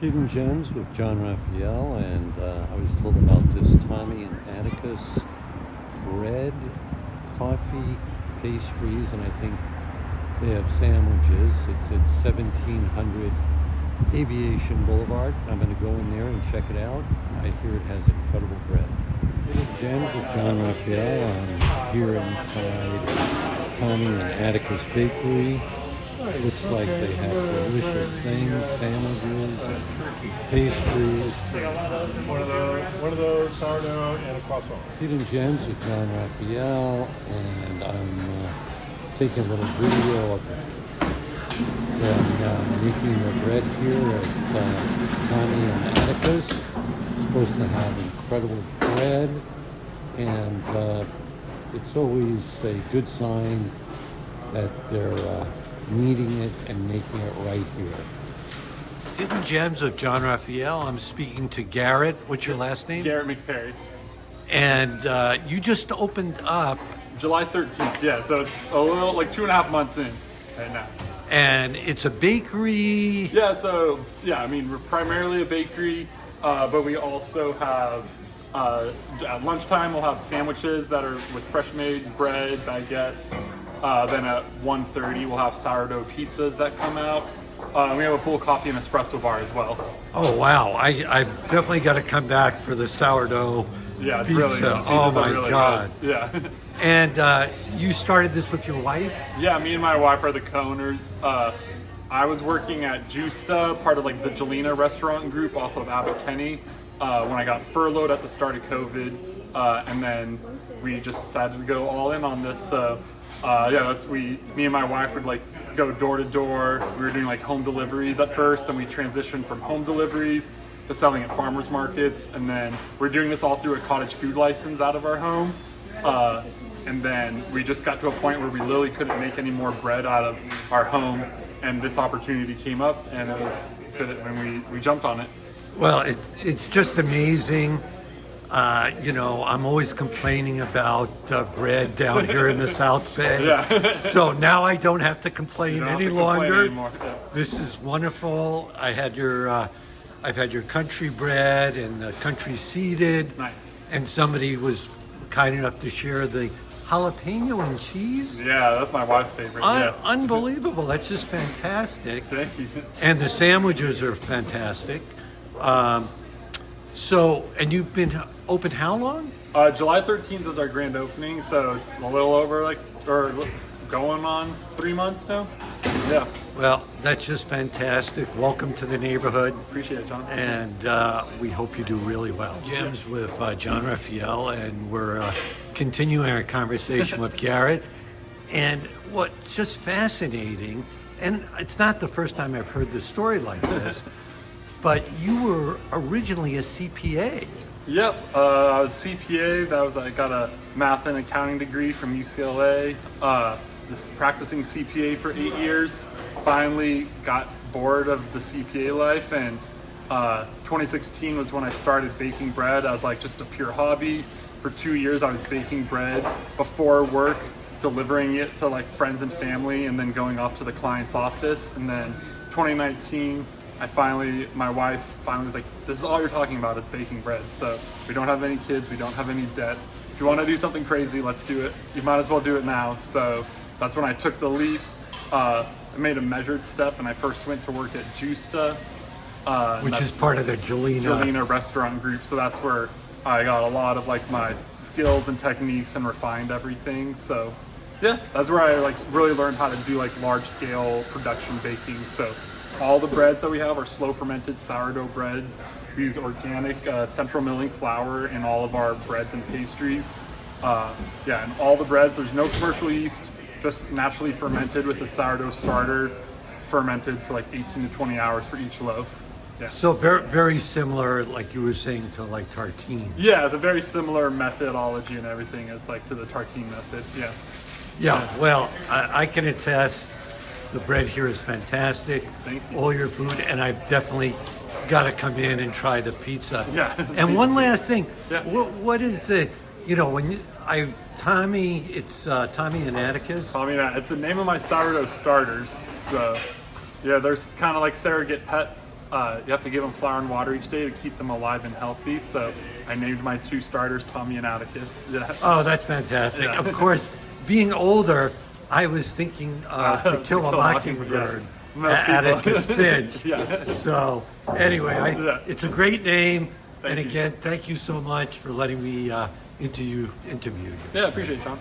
Hidden Gems with John Raphael, and I was told about this Tommy and Atticus bread, coffee, pastries, and I think they have sandwiches. It's at 1700 Aviation Boulevard. I'm going to go in there and check it out. I hear it has incredible bread. Hidden Gems with John Raphael. I'm here inside Tommy and Atticus Bakery. Looks like they have delicious things, sandwiches, pastries. One of those, sourdough, and a croissant. Hidden Gems with John Raphael, and I'm taking a little video of them making the bread here at Tommy and Atticus. Supposed to have incredible bread, and it's always a good sign that they're kneading it and making it right here. Hidden Gems of John Raphael. I'm speaking to Garrett. What's your last name? Garrett McPerry. And you just opened up. July 13th, yeah, so it's a little, like 2.5 months in right now. And it's a bakery. Yeah, so, yeah, I mean, we're primarily a bakery, but we also have, at lunchtime, we'll have sandwiches that are with fresh made bread, baguettes. Then at 1:30, we'll have sourdough pizzas that come out. We have a full coffee and espresso bar as well. Oh, wow. I've definitely got to come back for the sourdough Yeah, it's pizza. really good. Oh, Pizzas my are really God. good. Yeah. And you started this with your wife? Yeah, me and my wife are the co-owners. I was working at Justa, part of like the Jelena restaurant group off of Abbott Kenny, when I got furloughed at the start of COVID. And then we just decided to go all in on this. So me and my wife would like go door to door. We were doing like home deliveries at first, then we transitioned from home deliveries to selling at farmers markets, and then we're doing this all through a cottage food license out of our home. And then we just got to a point where we literally couldn't make any more bread out of our home, and this opportunity came up, and it was good when we jumped on it. Well, it's just amazing. I'm always complaining about bread down here in the South Bay. Yeah. So now I don't have to complain any longer. Yeah. This is wonderful. I've had your country bread and the country seeded. Nice. And somebody was kind enough to share the jalapeno and cheese. Yeah, that's my wife's favorite. Unbelievable. That's just fantastic. Thank you. And the sandwiches are fantastic. And you've been open how long? July 13th is our grand opening, so it's a little over going on 3 months now. Yeah. Well, that's just fantastic. Welcome to the neighborhood. Appreciate it, John. And we hope you do really well. Gems with John Raphael, and we're continuing our conversation with Garrett. And what's just fascinating, and it's not the first time I've heard this story like this, but you were originally a CPA. Yep, I was CPA. I got a math and accounting degree from UCLA. Just practicing CPA for 8 years. Finally got bored of the CPA life, and 2016 was when I started baking bread as like just a pure hobby. For 2 years, I was baking bread before work, delivering it to like friends and family, and then going off to the client's office. And then 2019. My wife finally was like, this is all you're talking about is baking bread. So we don't have any kids, we don't have any debt. If you want to do something crazy, let's do it. You might as well do it now. So that's when I took the leap. I made a measured step, and I first went to work at Justa. Which is part of the Jelena restaurant group. So that's where I got a lot of like my skills and techniques and refined everything. So yeah, that's where I like really learned how to do like large scale production baking. So all the breads that we have are slow fermented sourdough breads. We use organic central milling flour in all of our breads and pastries. And all the breads, there's no commercial yeast, just naturally fermented with a sourdough starter, fermented for like 18 to 20 hours for each loaf. Yeah. So very, very similar, like you were saying, to like tartine. Yeah, it's a very similar methodology and everything as like to the tartine method. Yeah. Yeah, well, I can attest. The bread here is fantastic. Thank you. All your food, and I've definitely got to come in and try the pizza. Yeah. And one last thing. Yeah. What is the, Tommy, it's Tommy and Atticus? Tommy and it's the name of my sourdough starters. So, yeah, there's kind of like surrogate pets. you have to give them flour and water each day to keep them alive and healthy. So I named my 2 starters Tommy and Atticus. Yeah. Oh, that's fantastic. Yeah. Of course, being older, I was thinking To Kill a Mockingbird, Most people. Atticus Finch. Yeah. So anyway, Yeah. it's a great name. Thank and you. again, thank you so much for letting me interview you. Yeah, appreciate it, Sean.